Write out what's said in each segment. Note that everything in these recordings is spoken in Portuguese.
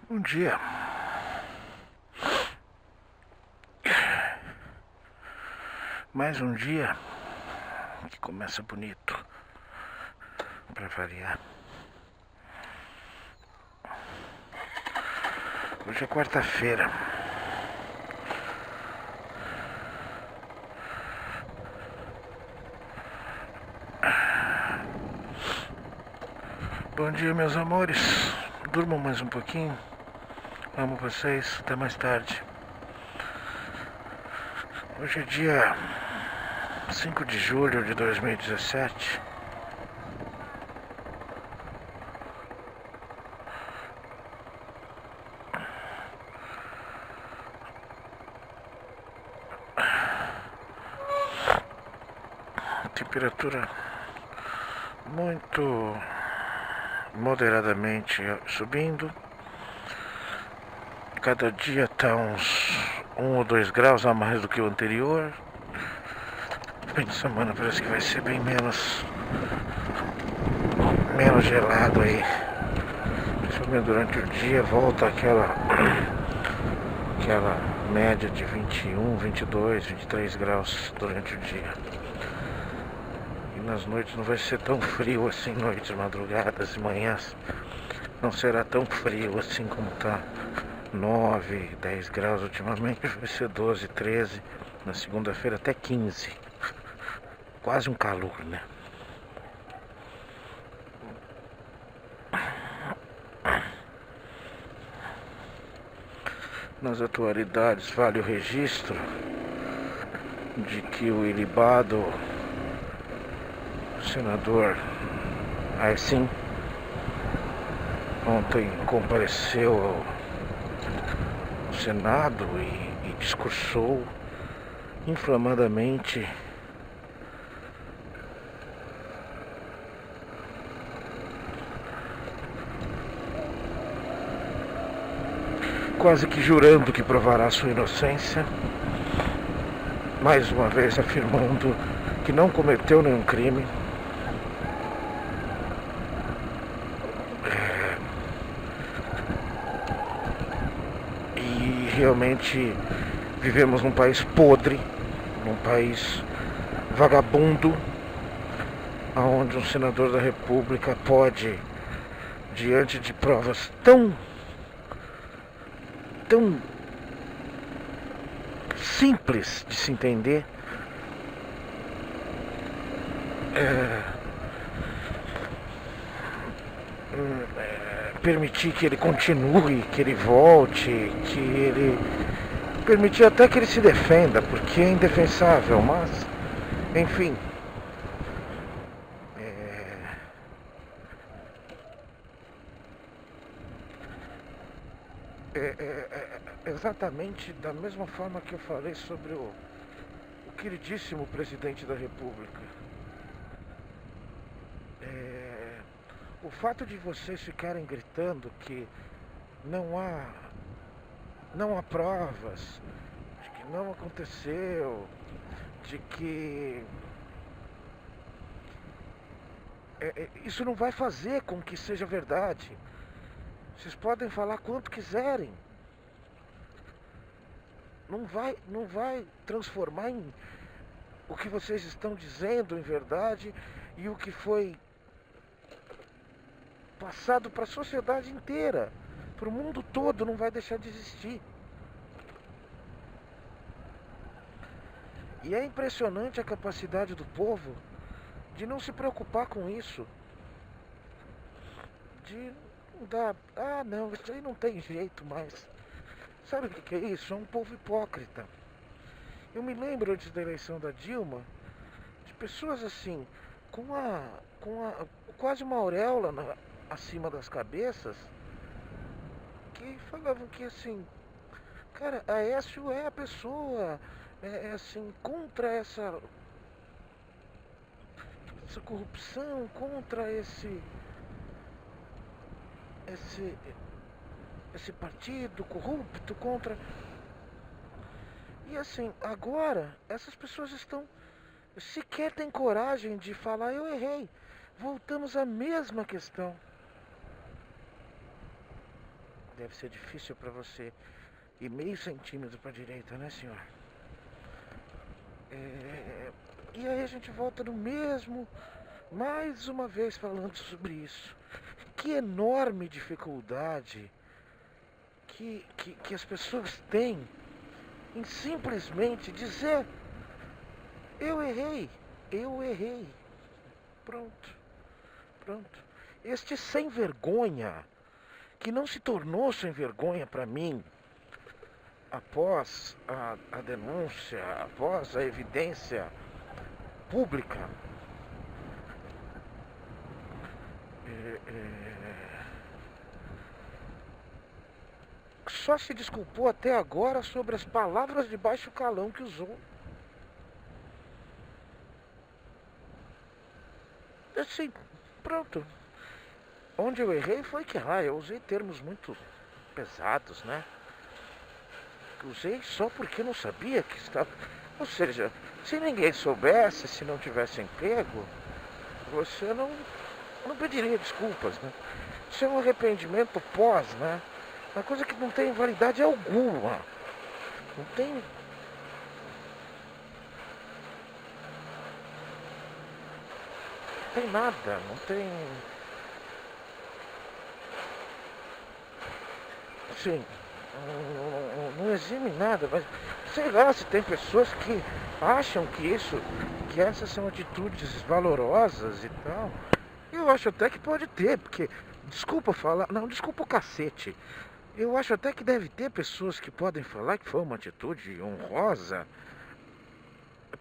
Um dia, mais um dia que começa bonito, pra variar. Hoje é quarta-feira. Bom dia, meus amores. Durmam mais um pouquinho. Amo vocês. Até mais tarde. Hoje é dia 5 de julho de 2017. Temperatura muito moderadamente subindo. Cada dia está uns 1 ou 2 graus a mais do que o anterior. Fim de semana parece que vai ser bem menos gelado aí. Principalmente durante o dia volta aquela média de 21, 22, 23 graus durante o dia. E nas noites não vai ser tão frio assim, noites, madrugadas e manhãs. Não será tão frio assim como está 9, 10 graus ultimamente. Vai ser 12, 13, na segunda-feira até 15. Quase um calor, né? Nas atualidades, vale o registro de que o ilibado senador Aissim ontem compareceu ao Senado e discursou inflamadamente quase que jurando que provará sua inocência, mais uma vez afirmando que não cometeu nenhum crime. E realmente vivemos num país podre, num país vagabundo, onde um senador da República pode, diante de provas tão simples de se entender, permitir que ele continue, que ele volte, que ele permitir até que ele se defenda, porque é indefensável, mas enfim. Exatamente da mesma forma que eu falei sobre o queridíssimo presidente da República. O fato de vocês ficarem gritando que não há provas, de que não aconteceu, de que isso não vai fazer com que seja verdade. Vocês podem falar quanto quiserem. Não vai transformar em o que vocês estão dizendo em verdade e o que foi passado para a sociedade inteira, para o mundo todo, não vai deixar de existir. E é impressionante a capacidade do povo de não se preocupar com isso. De dar, não, isso aí não tem jeito mais. Sabe o que é isso? É um povo hipócrita. Eu me lembro antes da eleição da Dilma, de pessoas assim, com quase uma auréola acima das cabeças, que falavam que assim, cara, a Aécio é a pessoa, assim, contra essa corrupção, contra esse, esse partido corrupto, contra. E assim, agora essas pessoas estão sequer têm coragem de falar eu errei. Voltamos à mesma questão. Deve ser difícil para você ir meio centímetro para a direita, né, senhor? E aí a gente volta no mesmo, mais uma vez falando sobre isso. Que enorme dificuldade que as pessoas têm em simplesmente dizer: eu errei, eu errei. Pronto, pronto. Este sem vergonha, que não se tornou sem vergonha para mim, após a denúncia, após a evidência pública, só se desculpou até agora sobre as palavras de baixo calão que usou. Assim, pronto. Onde eu errei foi que eu usei termos muito pesados, né? Usei só porque não sabia que estava... Ou seja, se ninguém soubesse, se não tivesse emprego, você não pediria desculpas, né? Isso é um arrependimento pós, né? Uma coisa que não tem validade alguma. Não tem... Não tem nada, não tem... Sim, não exime nada, mas sei lá se tem pessoas que acham que essas são atitudes valorosas e tal. Eu acho até que pode ter, porque, desculpa falar, não, desculpa o cacete. Eu acho até que deve ter pessoas que podem falar que foi uma atitude honrosa,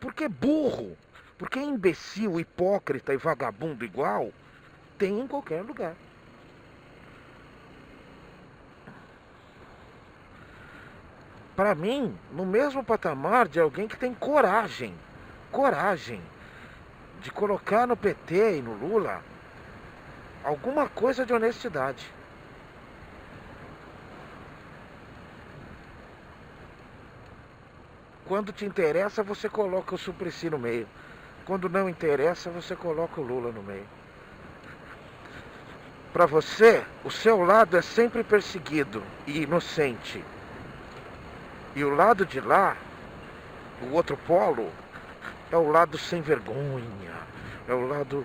porque burro, porque imbecil, hipócrita e vagabundo igual, tem em qualquer lugar. Para mim, no mesmo patamar de alguém que tem coragem de colocar no PT e no Lula alguma coisa de honestidade. Quando te interessa, você coloca o Suplicy no meio. Quando não interessa, você coloca o Lula no meio. Para você, o seu lado é sempre perseguido e inocente. E o lado de lá, o outro polo, é o lado sem vergonha. É o lado...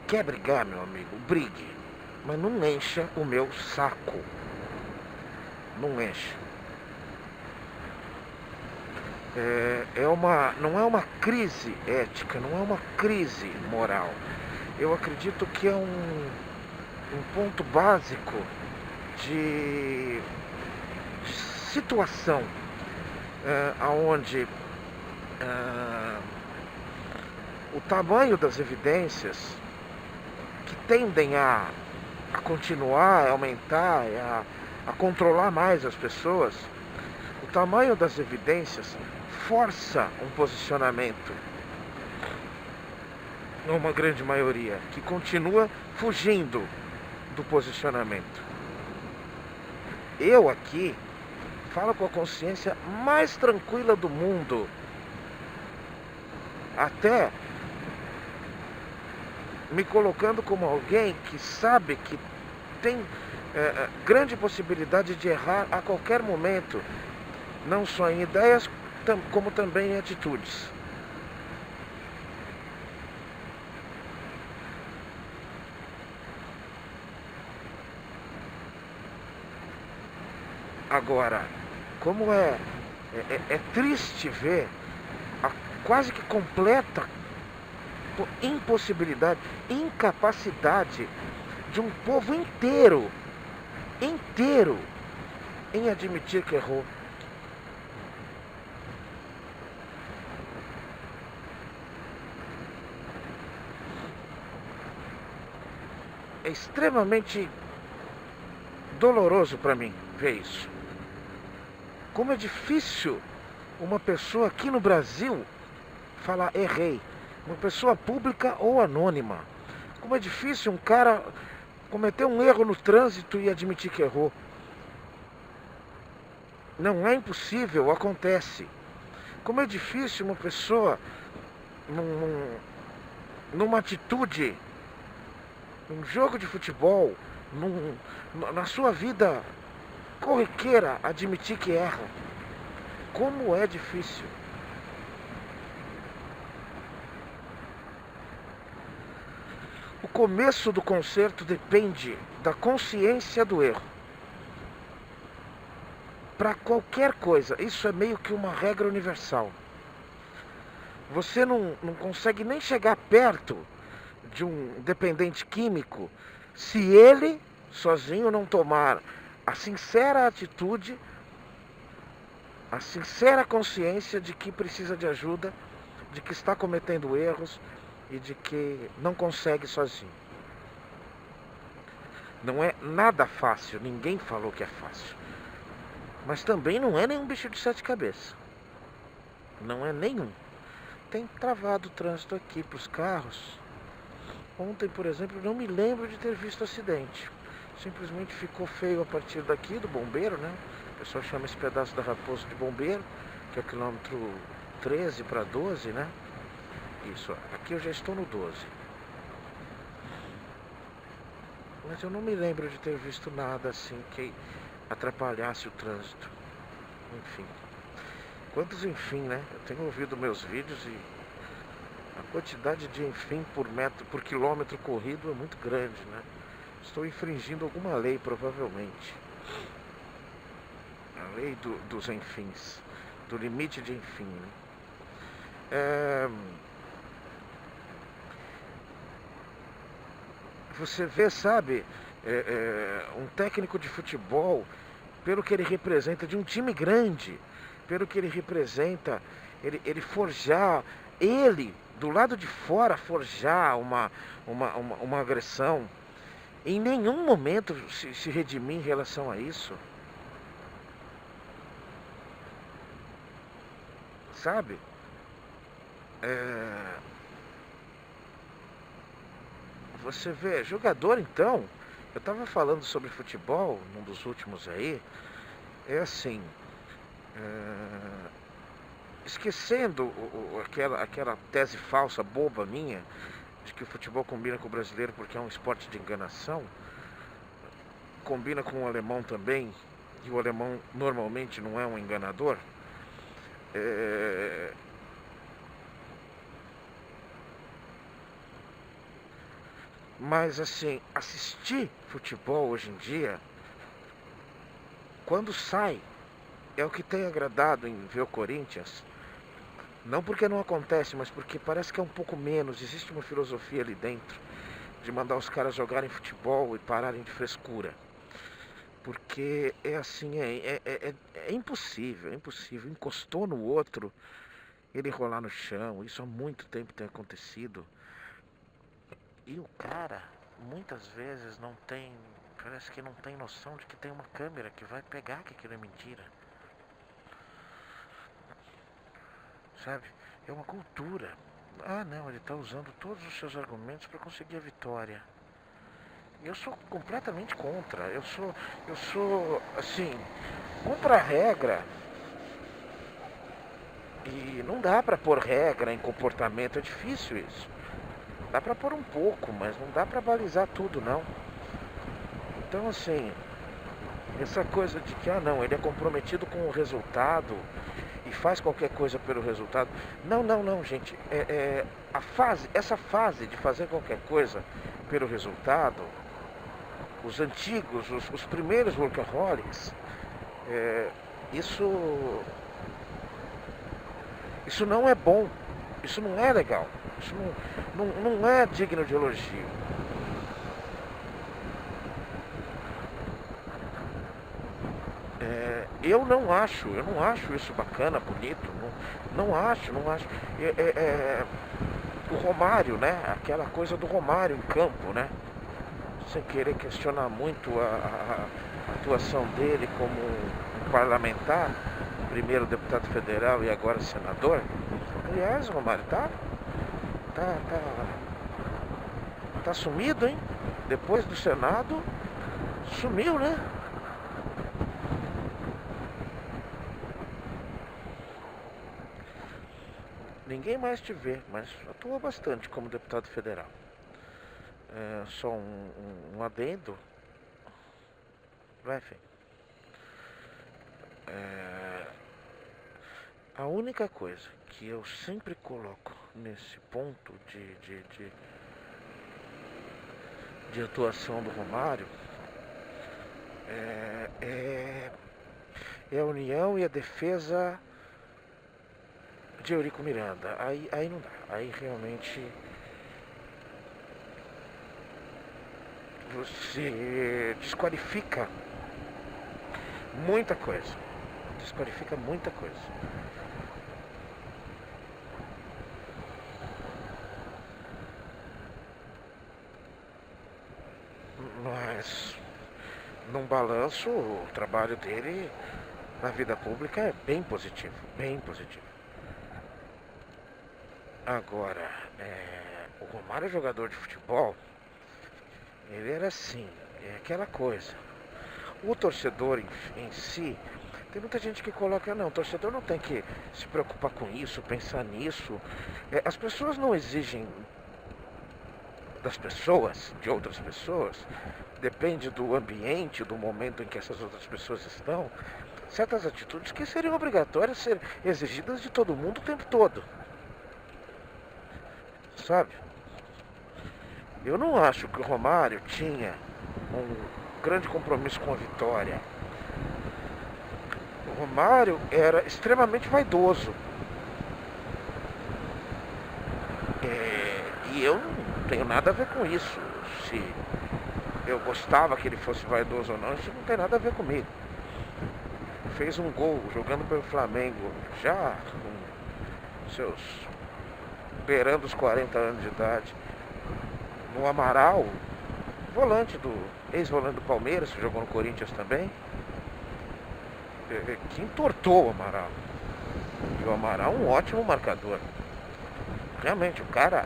Quer brigar, meu amigo? Brigue. Mas não encha o meu saco. Não encha. Não é uma crise ética, não é uma crise moral. Eu acredito que é um ponto básico de situação onde o tamanho das evidências que tendem a continuar, a aumentar, a controlar mais as pessoas, o tamanho das evidências força um posicionamento, numa grande maioria, que continua fugindo do posicionamento. Eu aqui falo com a consciência mais tranquila do mundo, até me colocando como alguém que sabe que tem grande possibilidade de errar a qualquer momento, não só em ideias, como também em atitudes. Agora, como é triste ver a quase que completa impossibilidade, incapacidade de um povo inteiro em admitir que errou. É extremamente doloroso para mim ver isso. Como é difícil uma pessoa aqui no Brasil falar errei. Uma pessoa pública ou anônima. Como é difícil um cara cometer um erro no trânsito e admitir que errou. Não é impossível, acontece. Como é difícil uma pessoa numa atitude, num jogo de futebol, na sua vida corriqueira, admitir que erra. Como é difícil. O começo do concerto depende da consciência do erro. Para qualquer coisa, isso é meio que uma regra universal. Você não consegue nem chegar perto de um dependente químico se ele, sozinho, não tomar a sincera atitude, a sincera consciência de que precisa de ajuda, de que está cometendo erros e de que não consegue sozinho. Não é nada fácil, ninguém falou que é fácil. Mas também não é nenhum bicho de sete cabeças. Não é nenhum. Tem travado o trânsito aqui para os carros. Ontem, por exemplo, não me lembro de ter visto acidente. Simplesmente ficou feio a partir daqui, do bombeiro, né? O pessoal chama esse pedaço da Raposo de bombeiro, que é o quilômetro 13 para 12, né? Isso, aqui eu já estou no 12. Mas eu não me lembro de ter visto nada assim que atrapalhasse o trânsito. Enfim. Quantos enfim, né? Eu tenho ouvido meus vídeos e a quantidade de enfim por quilômetro corrido é muito grande, né? Estou infringindo alguma lei, provavelmente. A lei dos enfins. Do limite de enfim, né? Você vê, sabe, um técnico de futebol, pelo que ele representa, de um time grande, pelo que ele representa, ele forjar, ele, do lado de fora, forjar uma agressão, em nenhum momento se redimir em relação a isso. Sabe? Você vê, jogador então, eu estava falando sobre futebol num dos últimos aí, é assim, esquecendo aquela tese falsa, boba minha, de que o futebol combina com o brasileiro porque é um esporte de enganação, combina com o alemão também, e o alemão normalmente não é um enganador. Mas assim, assistir futebol hoje em dia, quando sai, é o que tem agradado em ver o Corinthians. Não porque não acontece, mas porque parece que é um pouco menos. Existe uma filosofia ali dentro de mandar os caras jogarem futebol e pararem de frescura. Porque é assim, é impossível, é impossível. Encostou no outro, ele rolar no chão. Isso há muito tempo tem acontecido. E o cara, muitas vezes não tem, parece que não tem noção de que tem uma câmera que vai pegar que aquilo é mentira. Sabe? É uma cultura. Ah, não, ele está usando todos os seus argumentos para conseguir a vitória. Eu sou completamente contra. Eu sou, assim, contra a regra. E não dá para pôr regra em comportamento, é difícil isso. Dá para pôr um pouco, mas não dá para balizar tudo, não. Então, assim, essa coisa de que, não, ele é comprometido com o resultado e faz qualquer coisa pelo resultado. Não, gente. Essa fase de fazer qualquer coisa pelo resultado, os antigos, os primeiros workaholics, isso não é bom, isso não é legal, isso não é digno de elogio. Eu não acho isso bacana, bonito, não acho. O Romário, né? Aquela coisa do Romário em campo, né? Sem querer questionar muito a atuação dele como um parlamentar, primeiro deputado federal e agora senador. Aliás, Romário, tá sumido, hein? Depois do Senado, sumiu, né? Ninguém mais te vê, mas atua bastante como deputado federal. Só um adendo. Enfim. A única coisa que eu sempre coloco nesse ponto de atuação do Romário é a união e a defesa de Eurico Miranda. Aí não dá. Aí realmente você desqualifica muita coisa. Desqualifica muita coisa. Mas, num balanço, o trabalho dele na vida pública é bem positivo, bem positivo. Agora, o Romário é jogador de futebol, ele era assim, é aquela coisa. O torcedor em si, tem muita gente que coloca, não, o torcedor não tem que se preocupar com isso, pensar nisso. As pessoas não exigem das pessoas, de outras pessoas, depende do ambiente, do momento em que essas outras pessoas estão, certas atitudes que seriam obrigatórias ser exigidas de todo mundo o tempo todo. Sabe? Eu não acho que o Romário tinha um grande compromisso com a vitória. O Romário era extremamente vaidoso. E eu não tenho nada a ver com isso. Se eu gostava que ele fosse vaidoso ou não, isso não tem nada a ver comigo. Fez um gol jogando pelo Flamengo, já com seus beirando os 40 anos de idade, no Amaral, ex-volante do Palmeiras, que jogou no Corinthians também, que entortou o Amaral. E o Amaral é um ótimo marcador. Realmente, o cara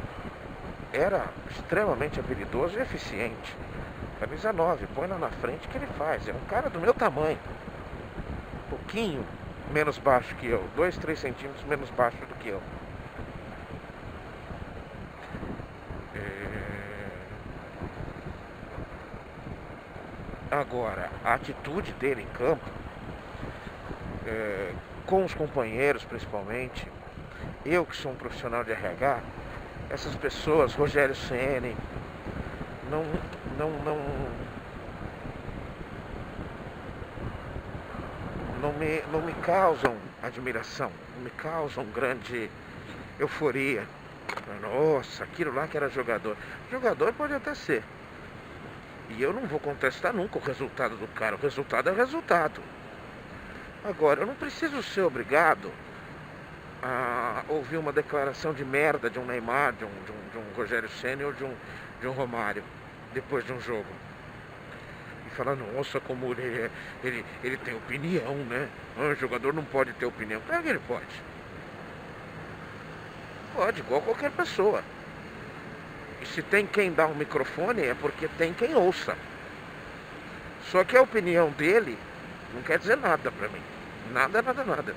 era extremamente habilidoso e eficiente. Camisa 9, põe lá na frente que ele faz. É um cara do meu tamanho. Um pouquinho menos baixo que eu. 2, 3 centímetros menos baixo do que eu. Agora, a atitude dele em campo, com os companheiros principalmente, eu que sou um profissional de RH, essas pessoas, Rogério Ceni, não me causam admiração, não me causam grande euforia. Nossa, aquilo lá que era jogador. Jogador pode até ser. E eu não vou contestar nunca o resultado do cara. O resultado é o resultado. Agora, eu não preciso ser obrigado a ouvir uma declaração de merda de um Neymar, de um Rogério Ceni ou de um Romário depois de um jogo. E falar, nossa, como ele tem opinião, né? O jogador não pode ter opinião. Claro que ele pode. Pode, igual qualquer pessoa. E se tem quem dá um microfone é porque tem quem ouça. Só que a opinião dele não quer dizer nada pra mim. Nada, nada, nada.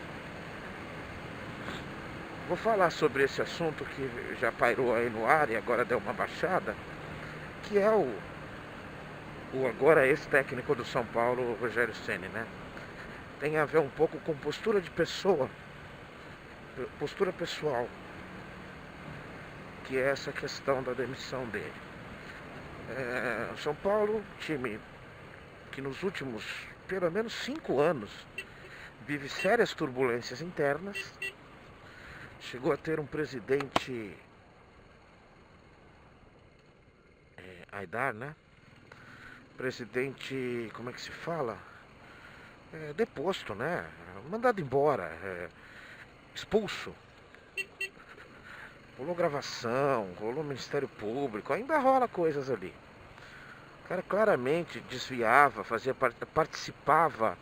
Vou falar sobre esse assunto que já pairou aí no ar e agora deu uma baixada, que é o agora ex-técnico do São Paulo, Rogério Ceni, né? Tem a ver um pouco com postura de pessoa, postura pessoal, que é essa questão da demissão dele. São Paulo, time que nos últimos pelo menos 5 anos vive sérias turbulências internas, chegou a ter um presidente Aidar, né? Presidente, como é que se fala? Deposto, né? Mandado embora, expulso. Rolou gravação, rolou Ministério Público, ainda rola coisas ali. O cara claramente desviava, participava,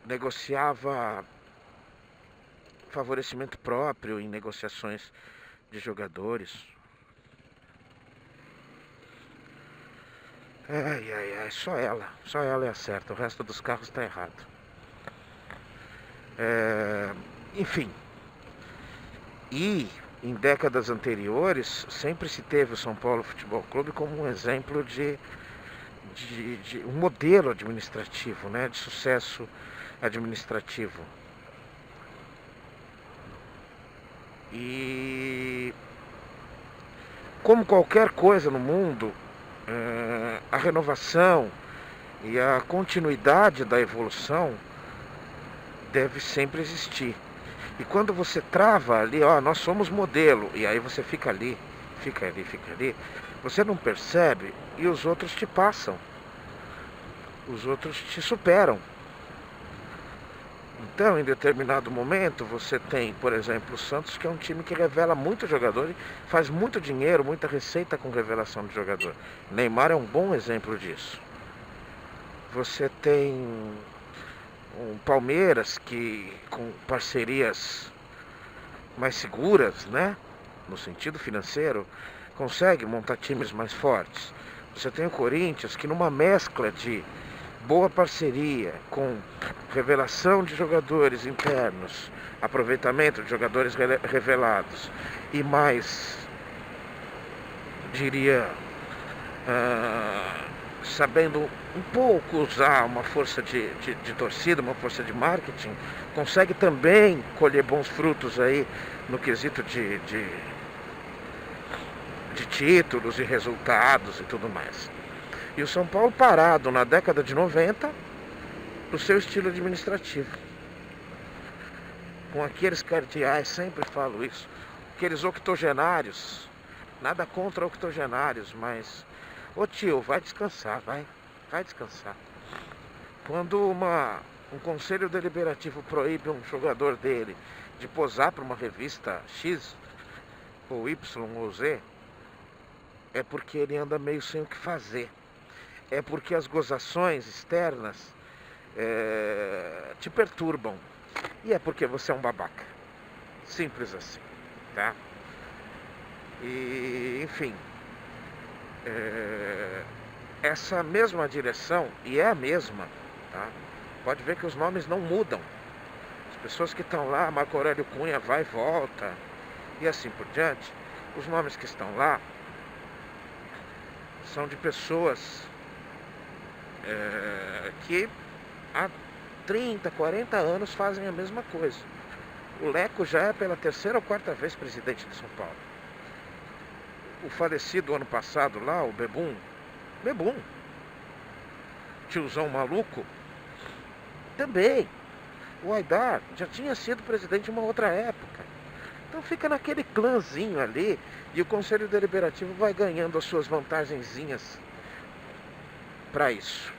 negociava favorecimento próprio em negociações de jogadores. Só ela é a certa, o resto dos carros está errado. Enfim, e em décadas anteriores, sempre se teve o São Paulo Futebol Clube como um exemplo de um modelo administrativo, né, de sucesso administrativo. E como qualquer coisa no mundo, a renovação e a continuidade da evolução deve sempre existir. E quando você trava ali, ó, nós somos modelo, e aí você fica ali, você não percebe e os outros te passam. Os outros te superam. Então, em determinado momento, você tem, por exemplo, o Santos, que é um time que revela muito jogador e faz muito dinheiro, muita receita com revelação de jogador. Neymar é um bom exemplo disso. Você tem um Palmeiras que, com parcerias mais seguras, né, no sentido financeiro, consegue montar times mais fortes. Você tem o Corinthians que, numa mescla de boa parceria com revelação de jogadores internos, aproveitamento de jogadores revelados e mais, diria, sabendo um pouco usar uma força de torcida, uma força de marketing, consegue também colher bons frutos aí no quesito de títulos e resultados e tudo mais. E o São Paulo parado na década de 90 no seu estilo administrativo. Com aqueles cardeais, sempre falo isso, aqueles octogenários, nada contra octogenários, mas, ô tio, vai descansar, vai descansar. Quando um conselho deliberativo proíbe um jogador dele de posar para uma revista X, ou Y, ou Z, é porque ele anda meio sem o que fazer. É porque as gozações externas te perturbam. E é porque você é um babaca. Simples assim, tá? E, enfim, essa mesma direção, e é a mesma, tá? Pode ver que os nomes não mudam. As pessoas que estão lá, Marco Aurélio Cunha vai e volta, e assim por diante, os nomes que estão lá são de pessoas que há 30, 40 anos fazem a mesma coisa. O Leco já é pela terceira ou quarta vez presidente de São Paulo. O falecido ano passado lá, o Bebum, tiozão maluco, também. O Aidar já tinha sido presidente em uma outra época. Então fica naquele clãzinho ali e o Conselho Deliberativo vai ganhando as suas vantagenzinhas para isso.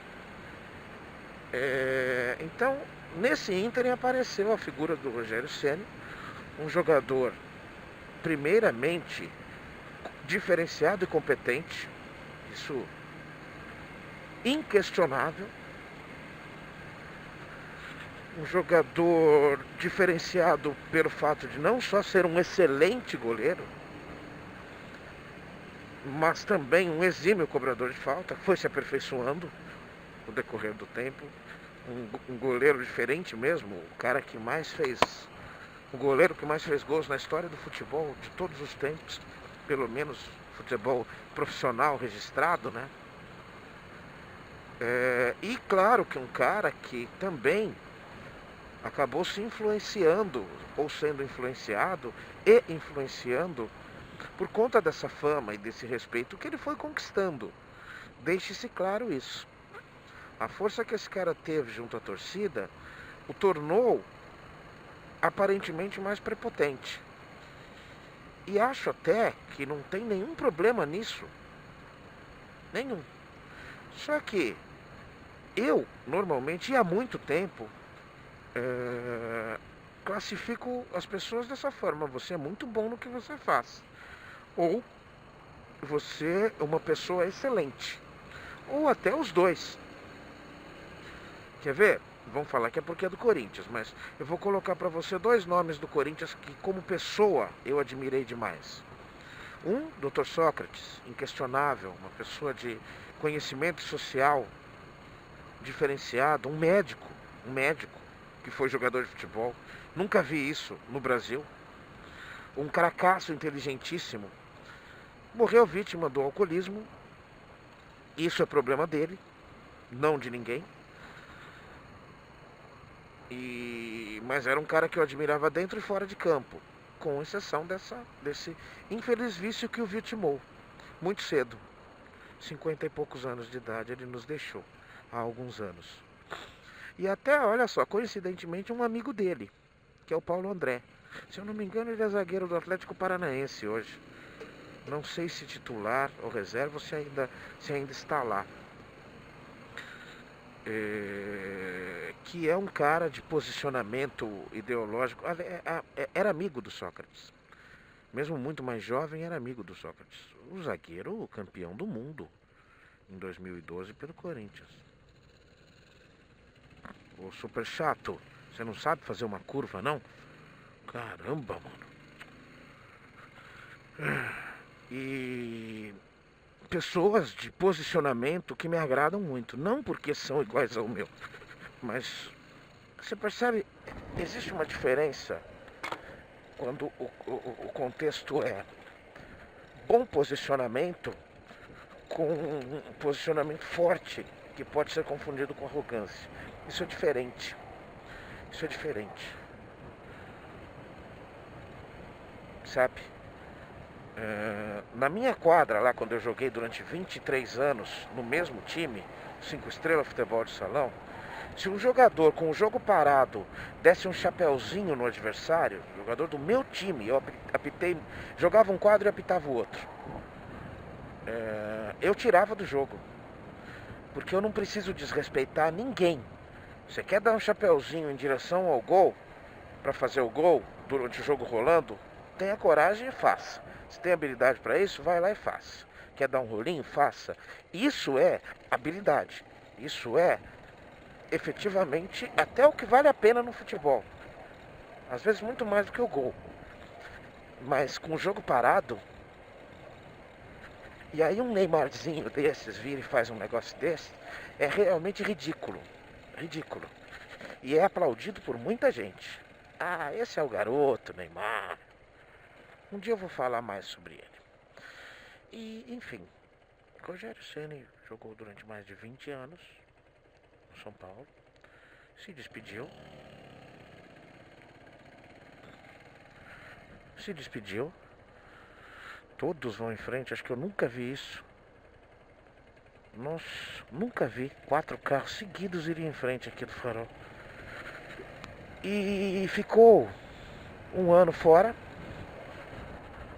Então, nesse ínterim apareceu a figura do Rogério Ceni, um jogador primeiramente diferenciado e competente, isso inquestionável, um jogador diferenciado pelo fato de não só ser um excelente goleiro, mas também um exímio cobrador de falta, que foi se aperfeiçoando no decorrer do tempo, um goleiro diferente mesmo, o goleiro que mais fez gols na história do futebol de todos os tempos, pelo menos futebol profissional registrado, né? E claro que um cara que também acabou se influenciando, ou sendo influenciado e influenciando por conta dessa fama e desse respeito que ele foi conquistando. Deixe-se claro isso. A força que esse cara teve junto à torcida o tornou aparentemente mais prepotente. E acho até que não tem nenhum problema nisso. Nenhum. Só que eu, normalmente, e há muito tempo, classifico as pessoas dessa forma. Você é muito bom no que você faz. Ou você é uma pessoa excelente. Ou até os dois. Quer ver? Vão falar que é porque é do Corinthians, mas eu vou colocar para você dois nomes do Corinthians que, como pessoa, eu admirei demais. Um, Dr. Sócrates, inquestionável, uma pessoa de conhecimento social diferenciado, um médico que foi jogador de futebol. Nunca vi isso no Brasil. um cracaço inteligentíssimo, morreu vítima do alcoolismo. Isso é problema dele, não de ninguém. Mas era um cara que eu admirava dentro e fora de campo, com exceção desse infeliz vício que o vitimou muito cedo. 50 e poucos anos de idade ele nos deixou, há alguns anos. E até, olha só, coincidentemente um amigo dele, que é o Paulo André. Se eu não me engano, ele é zagueiro do Atlético Paranaense hoje. Não sei se titular ou reserva ou se ainda está lá. Que é um cara de posicionamento ideológico. Era amigo do Sócrates. Mesmo muito mais jovem, era amigo do Sócrates. O zagueiro campeão do mundo em 2012 pelo Corinthians. Ô, super chato, você não sabe fazer uma curva, não? Caramba, mano. E pessoas de posicionamento que me agradam muito. Não porque são iguais ao meu, mas você percebe, existe uma diferença quando o contexto é bom posicionamento com um posicionamento forte, que pode ser confundido com arrogância. Isso é diferente. Isso é diferente. Sabe? Na minha quadra lá, quando eu joguei durante 23 anos no mesmo time, 5 estrelas futebol de salão, se um jogador com o jogo parado desse um chapéuzinho no adversário, jogador do meu time, eu apitei, jogava um quadro e apitava o outro, eu tirava do jogo. Porque eu não preciso desrespeitar ninguém. Você quer dar um chapéuzinho em direção ao gol, para fazer o gol durante o jogo rolando, tenha coragem e faça. Se tem habilidade para isso, vai lá e faça. Quer dar um rolinho? Faça. Isso é habilidade. Isso é efetivamente até o que vale a pena no futebol. Às vezes muito mais do que o gol. Mas com o jogo parado, e aí um Neymarzinho desses vira e faz um negócio desse, é realmente ridículo. Ridículo. E é aplaudido por muita gente. Ah, esse é o garoto, Neymar. Um dia eu vou falar mais sobre ele. E, enfim, Rogério Ceni jogou durante mais de 20 anos no São Paulo. Se despediu. Todos vão em frente, acho que eu nunca vi isso. Nossa, nunca vi 4 carros seguidos irem em frente aqui do Farol. E ficou um ano fora.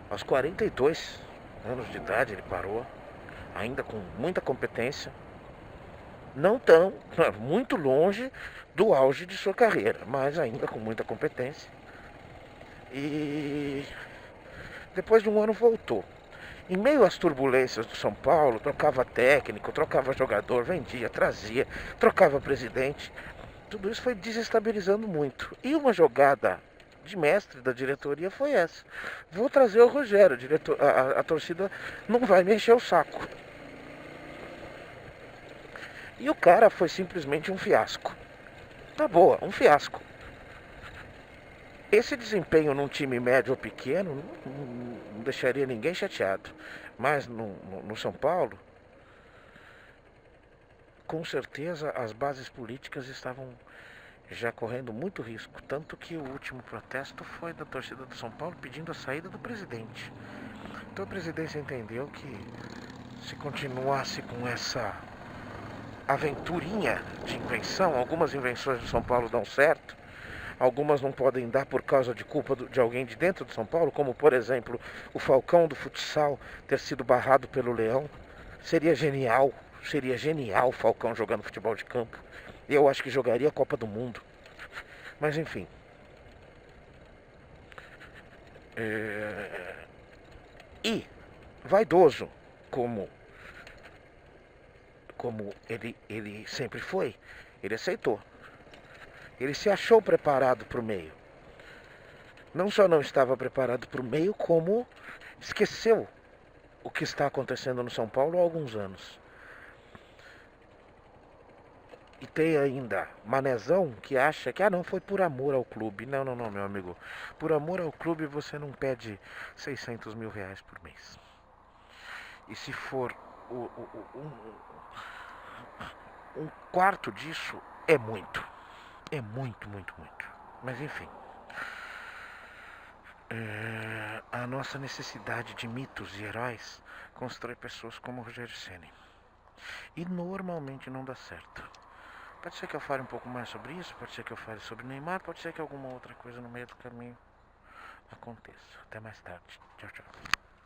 Aos 42 anos de idade ele parou, ainda com muita competência. Não muito longe do auge de sua carreira, mas ainda com muita competência. E depois de um ano voltou. Em meio às turbulências do São Paulo, trocava técnico, trocava jogador, vendia, trazia, trocava presidente. Tudo isso foi desestabilizando muito. E uma jogada de mestre da diretoria foi essa: vou trazer o Rogério, a torcida não vai me encher o saco. E o cara foi simplesmente um fiasco. Na boa, um fiasco. Esse desempenho num time médio ou pequeno não deixaria ninguém chateado. Mas no São Paulo, com certeza as bases políticas estavam já correndo muito risco. Tanto que o último protesto foi da torcida do São Paulo pedindo a saída do presidente. Então a presidência entendeu que se continuasse com essa aventurinha de invenção, algumas invenções do São Paulo dão certo, algumas não podem dar por causa de culpa de alguém de dentro do São Paulo, como por exemplo o Falcão do futsal ter sido barrado pelo Leão. Seria genial o Falcão jogando futebol de campo. Eu acho que jogaria a Copa do Mundo. Mas enfim. E vaidoso como ele sempre foi, ele aceitou. Ele se achou preparado para o meio. Não só não estava preparado para o meio, como esqueceu o que está acontecendo no São Paulo há alguns anos. E tem ainda manezão que acha que, não, foi por amor ao clube. Não, não, não, meu amigo. Por amor ao clube você não pede 600 mil reais por mês. E se for um quarto disso, é muito. É muito, muito, muito. Mas enfim. A nossa necessidade de mitos e heróis constrói pessoas como o Rogério Ceni. E normalmente não dá certo. Pode ser que eu fale um pouco mais sobre isso, pode ser que eu fale sobre Neymar, pode ser que alguma outra coisa no meio do caminho aconteça. Até mais tarde. Tchau, tchau.